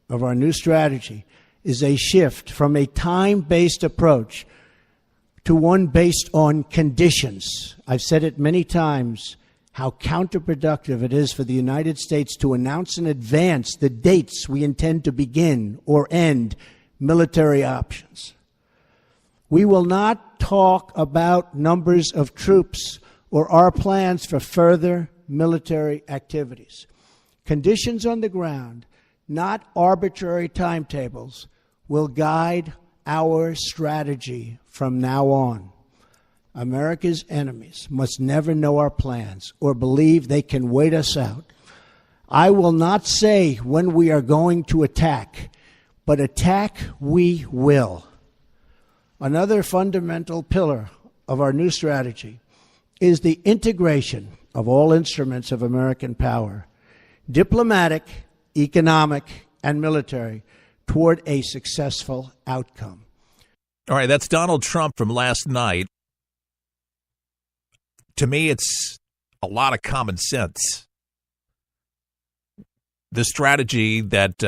of our new strategy is a shift from a time-based approach to one based on conditions. I've said it many times how counterproductive it is for the United States to announce in advance the dates we intend to begin or end military options. We will not talk about numbers of troops or our plans for further military activities. Conditions on the ground, not arbitrary timetables, will guide our strategy from now on. America's enemies must never know our plans or believe they can wait us out. I will not say when we are going to attack, but attack we will. Another fundamental pillar of our new strategy is the integration of all instruments of American power, diplomatic, economic, and military, toward a successful outcome. All right, that's Donald Trump from last night. To me, it's a lot of common sense. The strategy that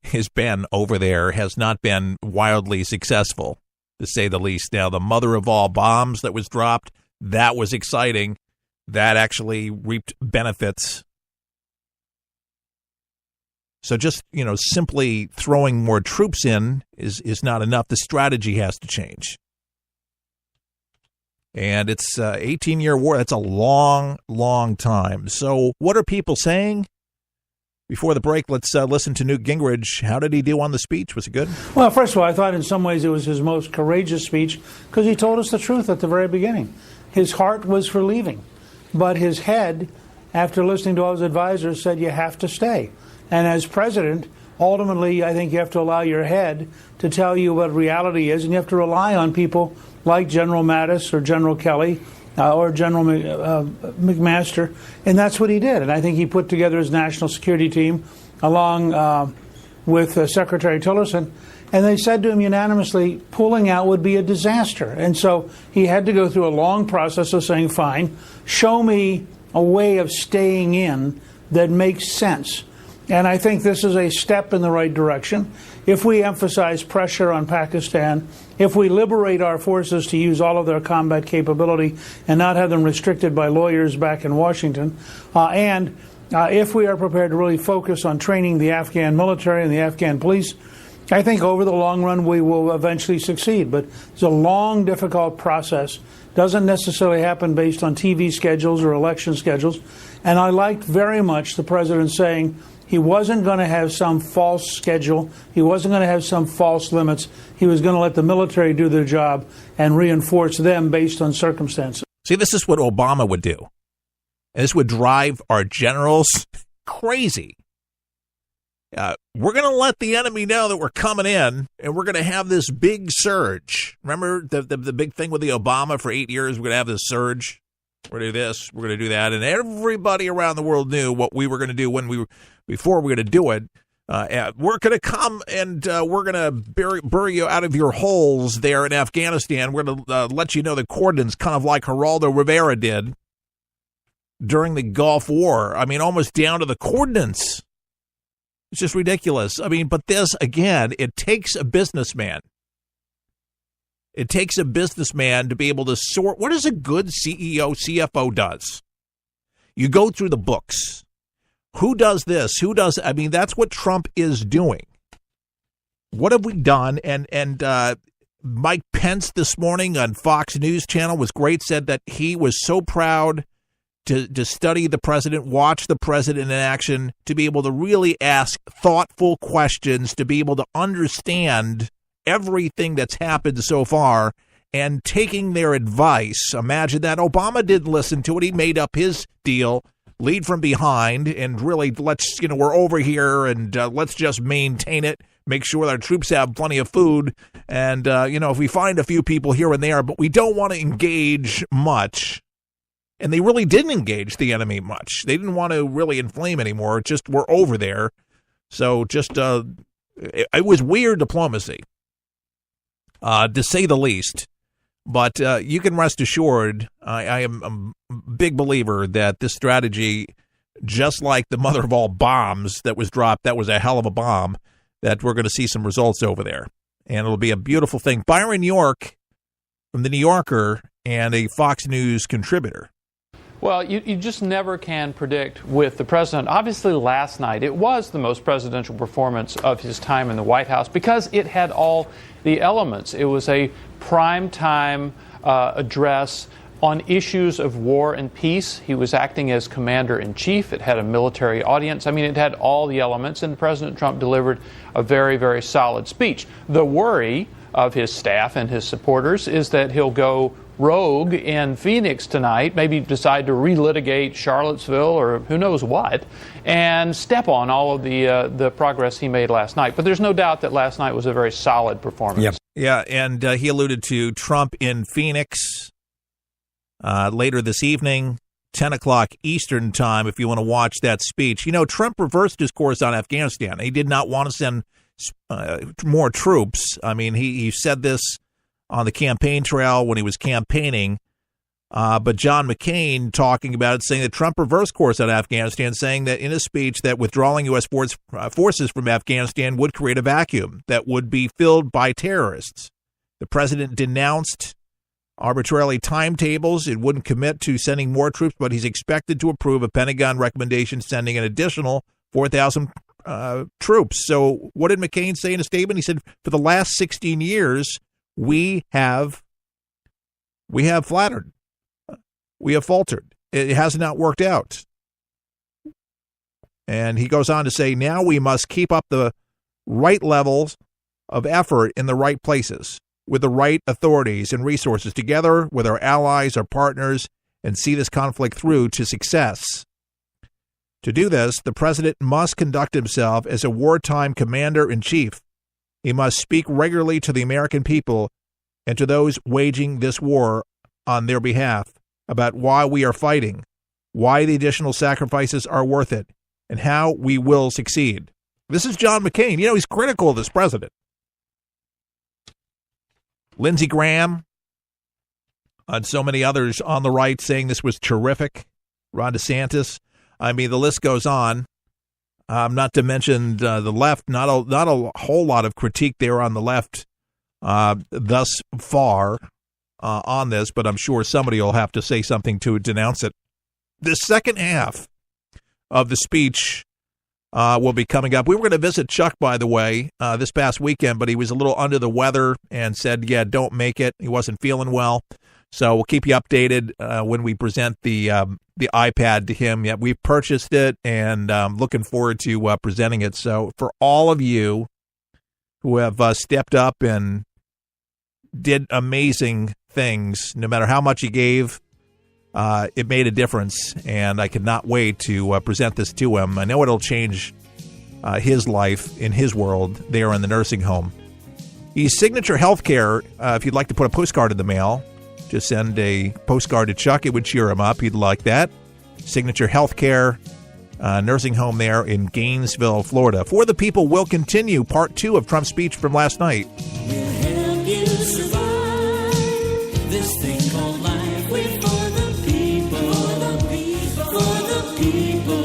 has been over there has not been wildly successful, to say the least. Now, the mother of all bombs that was dropped, that was exciting. That actually reaped benefits. So just, simply throwing more troops in is not enough. The strategy has to change. And it's an 18-year war. That's a long, long time. So what are people saying? Before the break, let's listen to Newt Gingrich. How did he do on the speech? Was it good? Well, first of all, I thought in some ways it was his most courageous speech because he told us the truth at the very beginning. His heart was for leaving, but his head, after listening to all his advisors, said you have to stay. And as president, ultimately, I think you have to allow your head to tell you what reality is, and you have to rely on people like General Mattis or General Kelly or General McMaster, and that's what he did. And I think he put together his national security team along with Secretary Tillerson, and they said to him unanimously, pulling out would be a disaster. And so he had to go through a long process of saying, fine, show me a way of staying in that makes sense. And I think this is a step in the right direction. If we emphasize pressure on Pakistan, if we liberate our forces to use all of their combat capability and not have them restricted by lawyers back in Washington, and if we are prepared to really focus on training the Afghan military and the Afghan police, I think over the long run we will eventually succeed. But it's a long, difficult process. Doesn't necessarily happen based on TV schedules or election schedules. And I liked very much the president saying he wasn't going to have some false schedule. He wasn't going to have some false limits. He was going to let the military do their job and reinforce them based on circumstances. See, this is what Obama would do. This would drive our generals crazy. We're going to let the enemy know that we're coming in, and we're going to have this big surge. Remember the big thing with the Obama for 8 years? We're going to have this surge. We're going to do this. We're going to do that. And everybody around the world knew what we were going to do before we were going to do it. We're going to come and we're going to bury you out of your holes there in Afghanistan. We're going to let you know the coordinates, kind of like Geraldo Rivera did during the Gulf War. I mean, almost down to the coordinates. It's just ridiculous. I mean, but this, again, it takes a businessman. It takes a businessman to be able to sort. What does a good CEO, CFO does? You go through the books. Who does this? Who does? I mean, that's what Trump is doing. What have we done? And Mike Pence this morning on Fox News Channel was great, said that he was so proud to study the president, watch the president in action, to be able to really ask thoughtful questions, to be able to understand everything that's happened so far, and taking their advice. Imagine that. Obama didn't listen to it. He made up his deal, lead from behind, and really we're over here, and let's just maintain it, make sure that our troops have plenty of food, and, if we find a few people here and there, but we don't want to engage much. And they really didn't engage the enemy much. They didn't want to really inflame anymore. Just we're over there. So just it was weird diplomacy, to say the least. But you can rest assured, I am a big believer that this strategy just like the mother of all bombs that was dropped. That was a hell of a bomb, that we're going to see some results over there. And it'll be a beautiful thing. Byron York from The New Yorker and a Fox News contributor. Well, you just never can predict with the president. Obviously, last night, it was the most presidential performance of his time in the White House because it had all the elements. It was a prime-time address on issues of war and peace. He was acting as commander-in-chief. It had a military audience. I mean, it had all the elements, and President Trump delivered a very, very solid speech. The worry of his staff and his supporters is that he'll go rogue in Phoenix tonight, maybe decide to relitigate Charlottesville or who knows what, and step on all of the progress he made last night. But there's no doubt that last night was a very solid performance. Yep. Yeah, and he alluded to Trump in Phoenix later this evening, 10 o'clock Eastern time, if you want to watch that speech. You know, Trump reversed his course on Afghanistan. He did not want to send more troops. I mean, he said this on the campaign trail when he was campaigning. But John McCain talking about it, saying that Trump reversed course on Afghanistan, saying that in his speech that withdrawing U.S. forces from Afghanistan would create a vacuum that would be filled by terrorists. The president denounced arbitrarily timetables. It wouldn't commit to sending more troops, but he's expected to approve a Pentagon recommendation sending an additional 4,000 troops. So what did McCain say in a statement? He said, for the last 16 years, we have flattered. We have faltered. It has not worked out. And he goes on to say, now we must keep up the right levels of effort in the right places with the right authorities and resources together with our allies, our partners, and see this conflict through to success. To do this, the president must conduct himself as a wartime commander-in-chief. He must speak regularly to the American people and to those waging this war on their behalf about why we are fighting, why the additional sacrifices are worth it, and how we will succeed. This is John McCain. You know, he's critical of this president. Lindsey Graham and so many others on the right saying this was terrific. Ron DeSantis. I mean, the list goes on. Not to mention the left. Not a whole lot of critique there on the left thus far on this, but I'm sure somebody will have to say something to denounce it. The second half of the speech will be coming up. We were going to visit Chuck, by the way, this past weekend, but he was a little under the weather and said, yeah, don't make it. He wasn't feeling well. So we'll keep you updated when we present the iPad to him. Yeah, we purchased it, and looking forward to presenting it. So for all of you who have stepped up and did amazing things, no matter how much you gave, it made a difference, and I cannot wait to present this to him. I know it'll change his life in his world there in the nursing home. He's Signature Healthcare. If you'd like to put a postcard in the mail, just send a postcard to Chuck. It would cheer him up. He'd like that. Signature Healthcare, nursing home there in Gainesville, Florida. For the People will continue part 2 of Trump's speech from last night. We'll help you survive this thing called life. We're for the people, for the people, for the people,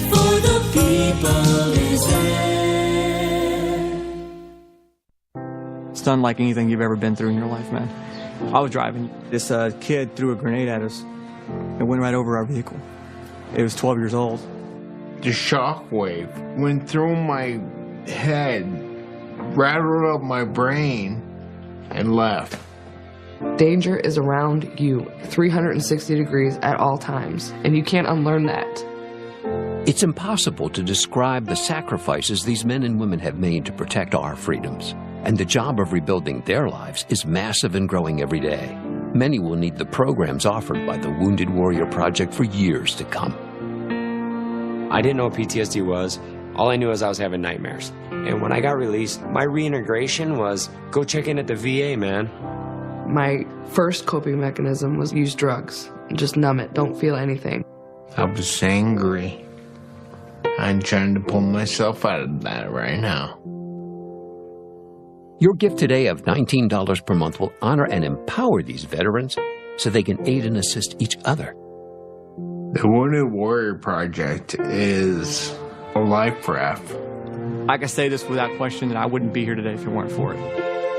for the people is there. It's unlike anything you've ever been through in your life, man. I was driving. This kid threw a grenade at us and went right over our vehicle. It was 12 years old. The shockwave went through my head, rattled up my brain, and left. Danger is around you 360 degrees at all times, and you can't unlearn that. It's impossible to describe the sacrifices these men and women have made to protect our freedoms. And the job of rebuilding their lives is massive and growing every day. Many will need the programs offered by the Wounded Warrior Project for years to come. I didn't know what PTSD was. All I knew is I was having nightmares. And when I got released, my reintegration was go check in at the VA, man. My first coping mechanism was use drugs. Just numb it, don't feel anything. I was angry. I'm trying to pull myself out of that right now. Your gift today of $19 per month will honor and empower these veterans so they can aid and assist each other. The Wounded Warrior Project is a life raft. I can say this without question that I wouldn't be here today if it weren't for it.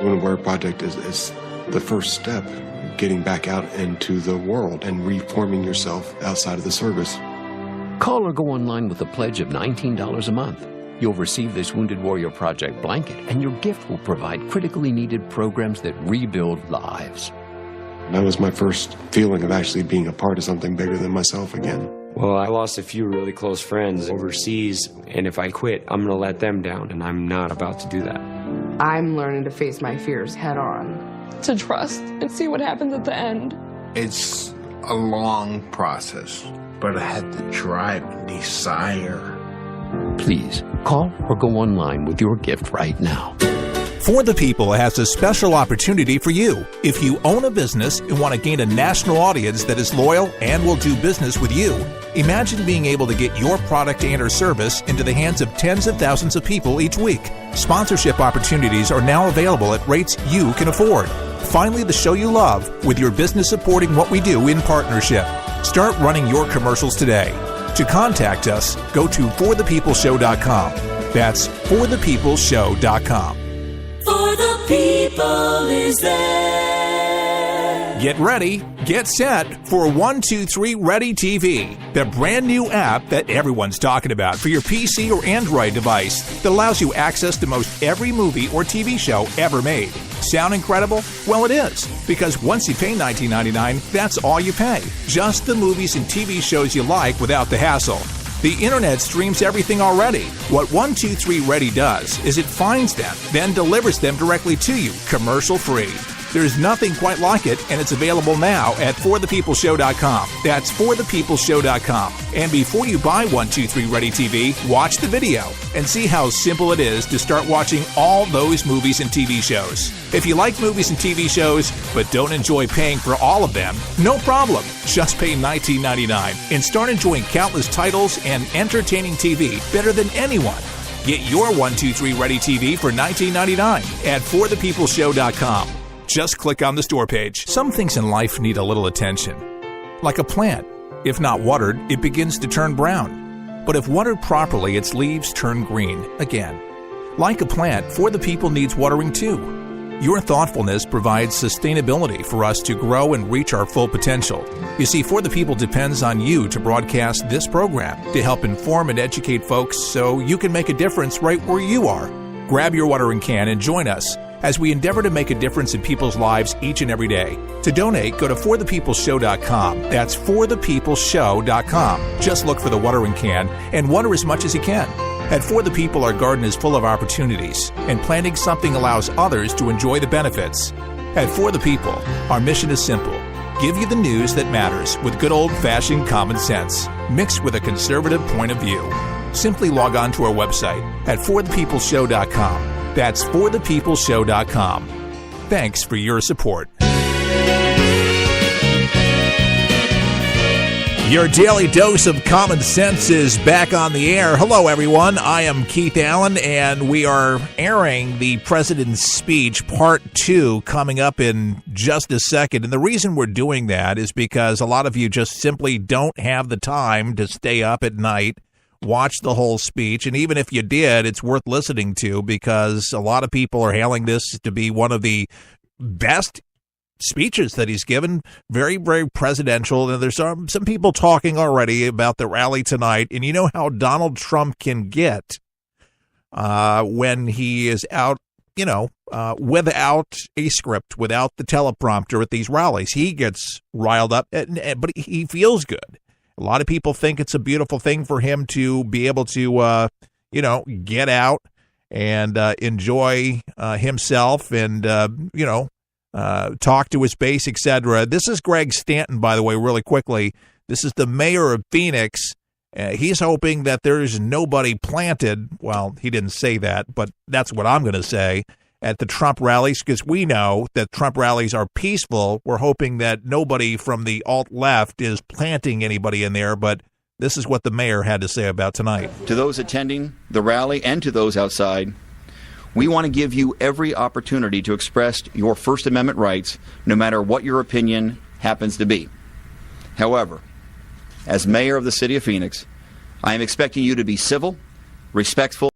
Wounded Warrior Project is the first step, getting back out into the world and reforming yourself outside of the service. Call or go online with a pledge of $19 a month. You'll receive this Wounded Warrior Project blanket, and your gift will provide critically needed programs that rebuild lives. That was my first feeling of actually being a part of something bigger than myself again. Well, I lost a few really close friends overseas, and if I quit, I'm going to let them down, and I'm not about to do that. I'm learning to face my fears head on. To trust and see what happens at the end. It's a long process, but I had the drive and desire. Please, call or go online with your gift right now. For the People has a special opportunity for you. If you own a business and want to gain a national audience that is loyal and will do business with you, imagine being able to get your product and or service into the hands of tens of thousands of people each week. Sponsorship opportunities are now available at rates you can afford. Finally, the show you love with your business supporting what we do in partnership. Start running your commercials today. To contact us, go to forthepeopleshow.com. That's forthepeopleshow.com. For the People is there. Get ready, get set for 123 Ready TV, the brand new app that everyone's talking about for your PC or Android device that allows you access to most every movie or TV show ever made. Sound incredible? Well, it is, because once you pay $19.99, that's all you pay. Just the movies and TV shows you like without the hassle. The internet streams everything already. What 123 Ready does is it finds them, then delivers them directly to you, commercial-free. There's nothing quite like it, and it's available now at forthepeopleshow.com. That's forthepeopleshow.com. And before you buy 123 Ready TV, watch the video and see how simple it is to start watching all those movies and TV shows. If you like movies and TV shows, but don't enjoy paying for all of them, no problem. Just pay $19.99 and start enjoying countless titles and entertaining TV better than anyone. Get your 123 Ready TV for $19.99 at forthepeopleshow.com. Just click on the store page. Some things in life need a little attention. Like a plant. If not watered, it begins to turn brown. But if watered properly, its leaves turn green again. Like a plant, For the People needs watering too. Your thoughtfulness provides sustainability for us to grow and reach our full potential. You see, For the People depends on you to broadcast this program to help inform and educate folks so you can make a difference right where you are. Grab your watering can and join us as we endeavor to make a difference in people's lives each and every day. To donate, go to forthepeopleshow.com. That's forthepeopleshow.com. Just look for the watering can and water as much as you can. At For the People, our garden is full of opportunities, and planting something allows others to enjoy the benefits. At For the People, our mission is simple. Give you the news that matters with good old-fashioned common sense, mixed with a conservative point of view. Simply log on to our website at forthepeopleshow.com. That's forthepeopleshow.com. Thanks for your support. Your daily dose of common sense is back on the air. Hello, everyone. I am Keith Allen, and we are airing the President's Speech Part 2 coming up in just a second. And the reason we're doing that is because a lot of you just simply don't have the time to stay up at night, watch the whole speech, and even if you did, it's worth listening to because a lot of people are hailing this to be one of the best speeches that he's given. Very, very presidential. And there's some people talking already about the rally tonight, and you know how Donald Trump can get when he is out, without a script, without the teleprompter at these rallies. He gets riled up, but he feels good. A lot of people think it's a beautiful thing for him to be able to, get out and enjoy himself and, talk to his base, etc. This is Greg Stanton, by the way, really quickly. This is the mayor of Phoenix. He's hoping that there's nobody planted. Well, he didn't say that, but that's what I'm going to say. At the Trump rallies, because we know that Trump rallies are peaceful. We're hoping that nobody from the alt-left is planting anybody in there, but this is what the mayor had to say about tonight. To those attending the rally and to those outside, we want to give you every opportunity to express your First Amendment rights, no matter what your opinion happens to be. However, as mayor of the city of Phoenix, I am expecting you to be civil, respectful,